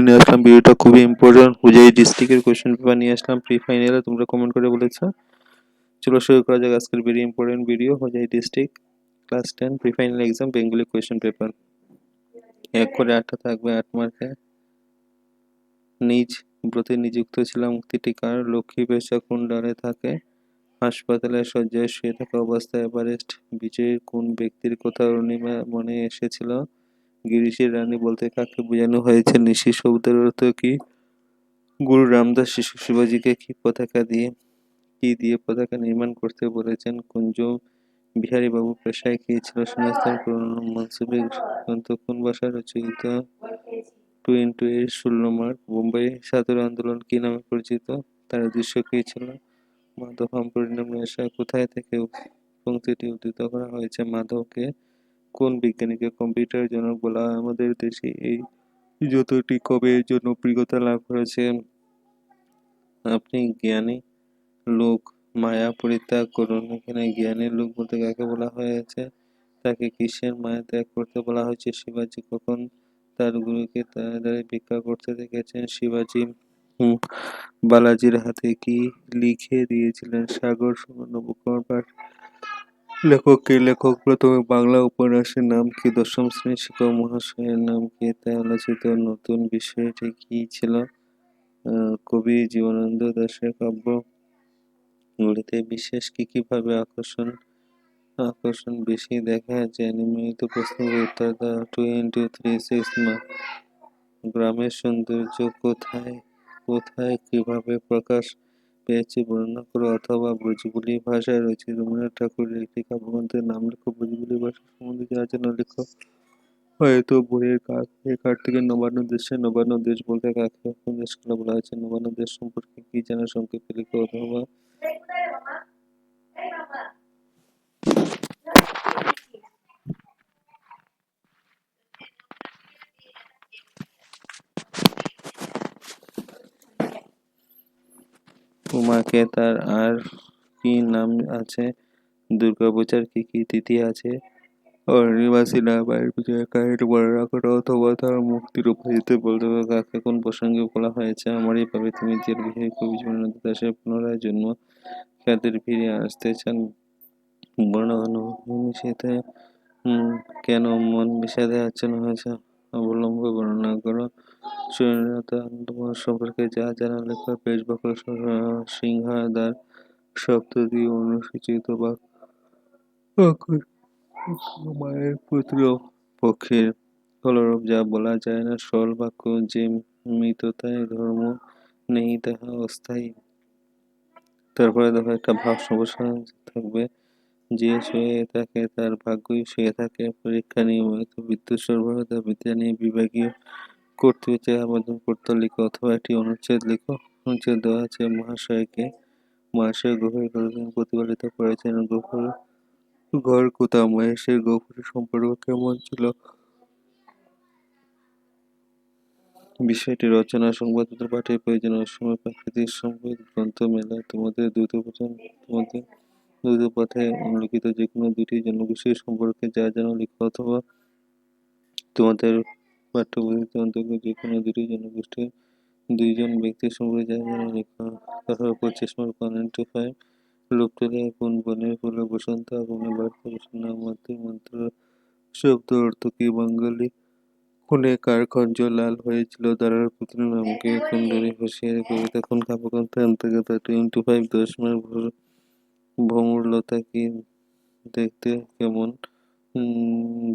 Video নিয়ে আসলাম। ভিডিওটা খুবই ইম্পর্টেন্ট। হুজাই ডিস্ট্রিক্টের কোয়েশ্চেন পেপার নিয়ে আসলাম প্রি ফাইনালে, তোমরা কমেন্ট করে বলেছো। চলো শুরু করা যাক আজকের very important video. Hojai district class 10 pre final exam Bengali question paper. 1 করে 8টা থাকবে, 8 মার্কে। নিজ ব্রতে নিযুক্ত ছিলাম মুক্তিটি কার? লক্ষ্মী পেশা কোন ডালে থাকে? হাসপাতালে শয্যায় শুয়ে থাকা অবস্থায় এভারেস্ট বিজয়ীর কোন ব্যক্তির কথা অরুণিমা মনে এসেছিল? গিরিশের রানী বলতে কাকে বোঝানো হয়েছে? নিশি শব্দের অর্থ কি? গুরু রামদাস শিশু শিবাজীকে কি দিয়ে পতাকা নির্মাণ করতে বলেছেন? কুঞ্জ বিহারী বাবু পেশায় কি ছিল? শূন্যস্থান পূরণ। মনসুবী গ্রন্থ কোন ভাষায় রচিত? 2x8 16 mark. বোম্বাই ছাত্র আন্দোলন কি নামে পরিচিত? তার উদ্দেশ্য কি ছিল? মাধব পরিণামে আসা কোথায় থেকে পংক্তিটি উদ্ধৃত করা হয়েছে? মাধবকে কোন বিজ্ঞানীকে কম্পিউটার জনক বলা হয়? আমাদের দেশে এই যতটি কবে জনপ্রিয়তা লাভ করেছে? আপনি জ্ঞানী লোক মায়া পরিত্যাগ করুন। এখানে জ্ঞানী লোক বলতে কাকে বলা হয়েছে? তাকে কিসের মায়া ত্যাগ করতে বলা হয়েছে? শিবাজি কখন তার গুরুকে তাড়াতাড়ি ভিক্ষা করতে দেখেছেন? শিবাজি বালাজির হাতে কি লিখে দিয়েছিলেন? সাগর নবকুমার। লেখককে লেখক প্রথমে বাংলা উপন্যাসের নাম কি? দশম শ্রেণীর শিক্ষক মহাশয়ের নাম কি? তাই আলোচিত নতুন বিষয়টি কি ছিল? কবি জীবনানন্দ দাশের কাব্য গুলিতে বিশেষ কি ভাবে আকর্ষণ বেশি দেখা যায়? নিম্নলিখিত প্রশ্নের উত্তর দাও। 2x3 6 mark. গ্রামের সৌন্দর্য কোথায় কিভাবে প্রকাশ পেয়েছে বর্ণনা করো, অথবা ভোজপুরি ভাষায় রয়েছে। রবীন্দ্রনাথ ঠাকুরের একটি কাব্যগ্রন্থের নাম লেখো। ভোজপুরি ভাষা সম্বন্ধে যা জানা লেখো। হয়তো বইয়ের কার থেকে নবান্ন দেশে। নবান্ন দেশ বলতে কাকে কোন দেশকে বলা হয়েছে? নবান্ন দেশ সম্পর্কে কি জানা সংক্ষেপে লেখো, অথবা উমাকে তার আর কি নাম আছে? দুর্গাপূজার কি তিথি আছে? অরণ্যবাসী রামায়ণ বিজয়ের কাহিনী বর্ণনা করো, অথবা তার মুক্তির উপাধিতে বলতে পারো কাকে কোন প্রসঙ্গে বলা হয়েছে? আমারই পাবে তুমি জেল বিহারী কবি জীবনানন্দ দাশের পুনরায় জন্ম। কাদের ফিরে আসতে চান? বর্ণগানো নিষেধে কেন মন বিষাদে আচ্ছন্ন হয়েছে? অবলম্ব বর্ণনা করো। স্বাধীনতা আন্দোলন সম্পর্কে যা জানা লেখা। পেশবাকল সিংহাদার সপ্ততি অনুসূচিত বা মায়ের পুত্র পক্ষের কলরব যা বলা যায় না। সরল বাক্য যে মৃততায় ধর্ম নেই তাহা অস্থায়ী। তারপরে দেখো একটা ভাব সম্প্রসারণ থাকবে। যে শুয়ে থাকে তার ভাগ্যই শুয়ে থাকে। পরীক্ষা নিয়মিত বিদ্যুৎ সরবরাহ তা বিদ্যা নিয়ে বিভাগীয় কর্তৃপক্ষের আবেদন করতে লিখো, অথবা একটি অনুচ্ছেদ লিখো। অনুচ্ছেদ দেওয়া আছে মহাশয় গভীর গর্জন প্রতিপালিত করেছেন। ঘর কোথা? মহেশের গভীর সম্পর্ক কেমন ছিল? বিষয়টি রচনা সংবাদপত্র পাঠের প্রয়োজন। অসময় প্রাকৃতিক সম্পদ গ্রন্থ মেলা। তোমাদের দ্রুত পথে লিখিত যে কোনো দুটি জনগোষ্ঠীর সম্পর্কে যা জানো লিখো, অথবা তোমাদের পাঠ্যপুঁথিতে অন্তর্গত যে কোনো দুটি জনগোষ্ঠীর দুইজন ব্যক্তির সম্পর্কে যা জানো লিখো। তারপর 25 মার্ক 1 to 5। লুপ্তরায় কোন বনের ফুলে বসন্ত আগুনে বাড়তে বসন্ত মন্ত্র শব্দ অর্থ কি? বাঙালি খুনে কার খঞ্জ লাল হয়েছিল? দাঁড়ার পুতুল নামকে কুণ্ডলী হুঁশিয়ারি কবিতা কোন কাব্যগ্রন্থের অন্তর্গত? 2 into 5 10 মার্ক। ভ্রমরলতা কি দেখতে কেমন?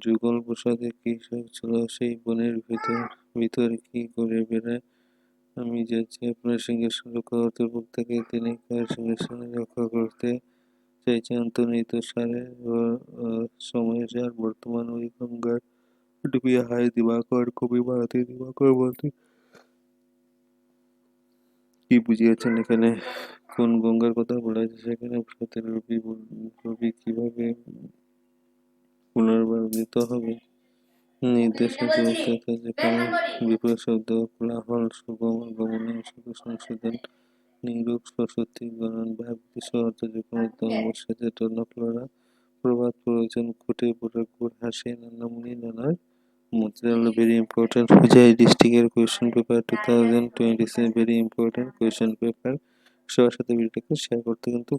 যুগল প্রসাদে কি ছিল? সেই বনের ভিতর কি করে বেড়ায়? আমি যাচ্ছি আপনার সিংহাসন রক্ষা করতে। প্রত্যেকে তিনি কার সিংহাসন রক্ষা করতে চাইছেন? অন্তর্নিহিত সারের সময় যার বর্তমান ওই গঙ্গার ডুবিয়া হায় দিবাকর। কবি ভারতী দিবাকর বলতে কি বুঝিয়েছেন? এখানে কোন গঙ্গার কথা বলা হয়েছে? সেখানে ভারতের রবি কিভাবে পুনর্বার উদিত হবে? নির্দেশ যেখানে বিপরীত শব্দ কোলাহল সুগম গমনে শুধু সংশোধন নিরূপ সরস্বতী গণন ভাবতি অর্থ যে কোনো ধর্মসাথে টনকলরা প্রবাদ প্রয়োজন খুঁটে পুরো গুড় হাসে নানামুনি নানার মতিলাল ভেরি ইম্পর্টেন্ট হুজাই ডিস্ট্রিক্টের question paper 2027 very important question paper সবার সাথে ভিডিওটাকে শেয়ার করতে কিন্তু